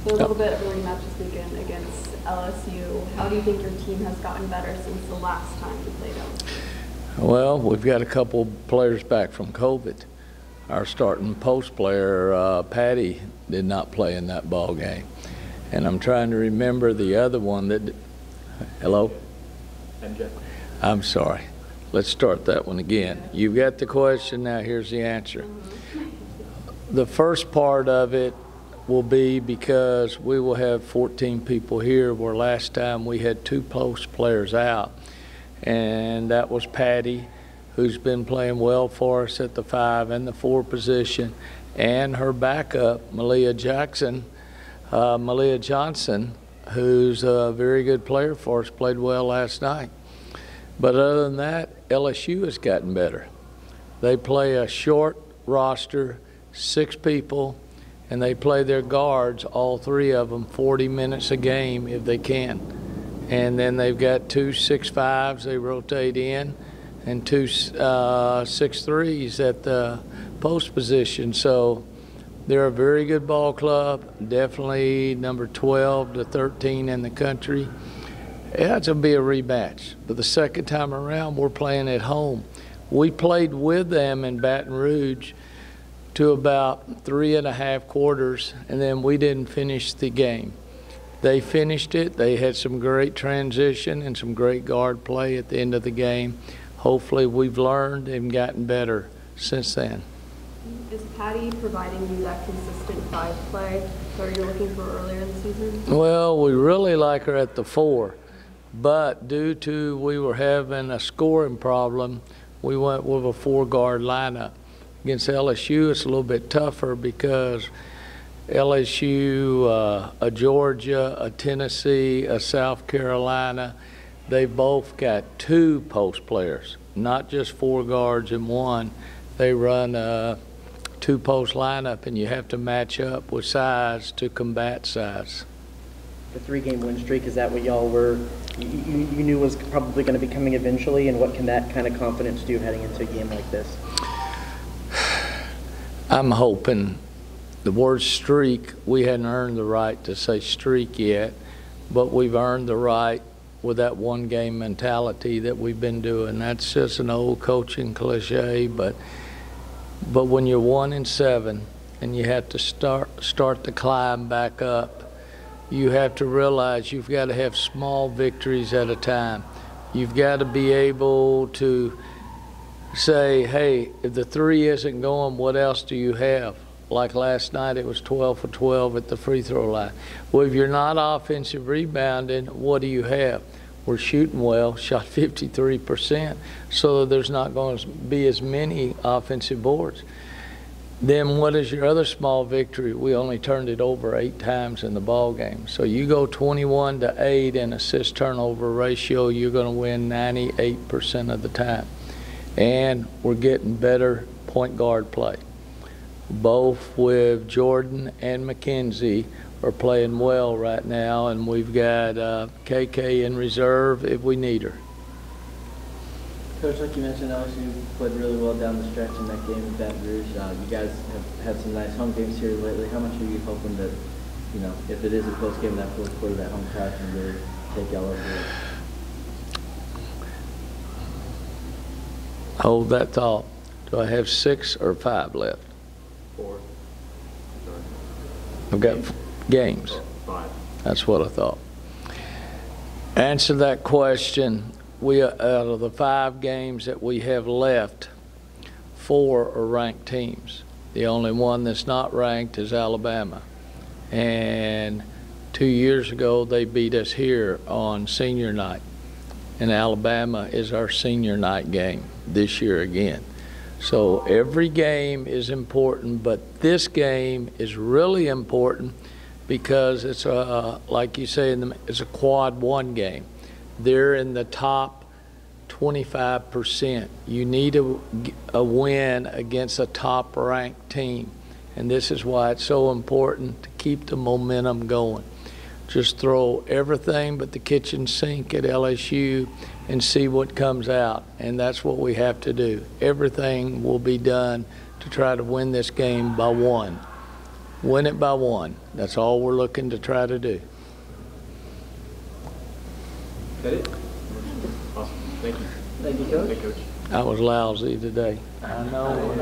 So a little bit of a rematch this weekend against LSU. How do you think your team has gotten better since the last time you played them? Well, we've got a couple players back from COVID. Our starting post player, Patty, did not play in that ball game. And I'm trying to remember the other one that – hello? MJ. I'm sorry. Let's start that one again. You've got the question, now here's the answer. The first part of it will be because we will have 14 people here, where last time we had 2 post players out. And that was Patty, who's been playing well for us at the 5 and the 4 position, and her backup, Malia Johnson, who's a very good player for us, played well last night. But other than that, LSU has gotten better. They play a short roster, 6 people, and they play their guards, all 3 of them, 40 minutes a game if they can. And then they've got 2 6'5" they rotate in, and 2 6'3" at the post position. So they're a very good ball club, definitely number 12 to 13 in the country. Yeah, it's going to be a rematch. But the second time around, we're playing at home. We played with them in Baton Rouge to about 3.5 quarters, and then we didn't finish the game. They finished it. They had some great transition and some great guard play at the end of the game. Hopefully we've learned and gotten better since then. Is Patty providing you that consistent 5 play that you're looking for earlier in the season? Well, we really like her at the 4. But due to we were having a scoring problem, we went with a 4-guard lineup. Against LSU, it's a little bit tougher because LSU, a Georgia, a Tennessee, a South Carolina, they both got 2 post players, not just 4 guards and 1. They run a 2-post lineup, and you have to match up with size to combat size. The 3-game win streak, is that what y'all were, you knew was probably going to be coming eventually, and what can that kind of confidence do heading into a game like this? I'm hoping. The word streak, we hadn't earned the right to say streak yet, but we've earned the right with that 1-game mentality that we've been doing. That's just an old coaching cliche, but when you're 1-7 and you have to start the climb back up, you have to realize you've got to have small victories at a time. You've got to be able to say, hey, if the 3 isn't going, what else do you have? Like last night, it was 12 for 12 at the free throw line. Well, if you're not offensive rebounding, what do you have? We're shooting well, shot 53%, so there's not going to be as many offensive boards. Then what is your other small victory? We only turned it over 8 times in the ball game. So you go 21-8 in assist turnover ratio, you're going to win 98% of the time. And we're getting better point guard play. Both with Jordan and McKenzie are playing well right now, and we've got KK in reserve if we need her. Coach, like you mentioned, LSU played really well down the stretch in that game in Baton Rouge. You guys have had some nice home games here lately. How much are you hoping that, you know, if it is a close game in that 4th quarter, that home crowd can really take y'all over it? Hold that thought. Do I have 6 or 5 left? 4. I've got games. 5. That's what I thought. Answer that question. Out of the 5 games that we have left, 4 are ranked teams. The only one that's not ranked is Alabama. And 2 years ago, they beat us here on senior night. And Alabama is our senior night game this year again. So every game is important, but this game is really important because it's like you say, it's a quad 1 game. They're in the top 25%. You need a win against a top-ranked team, and this is why it's so important to keep the momentum going. Just throw everything but the kitchen sink at LSU and see what comes out, and that's what we have to do. Everything will be done to try to win this game by 1. Win it by 1. That's all we're looking to try to do. Is that it? Awesome. Thank you. Thank you, Coach. Thank you, Coach. I was lousy today. I know.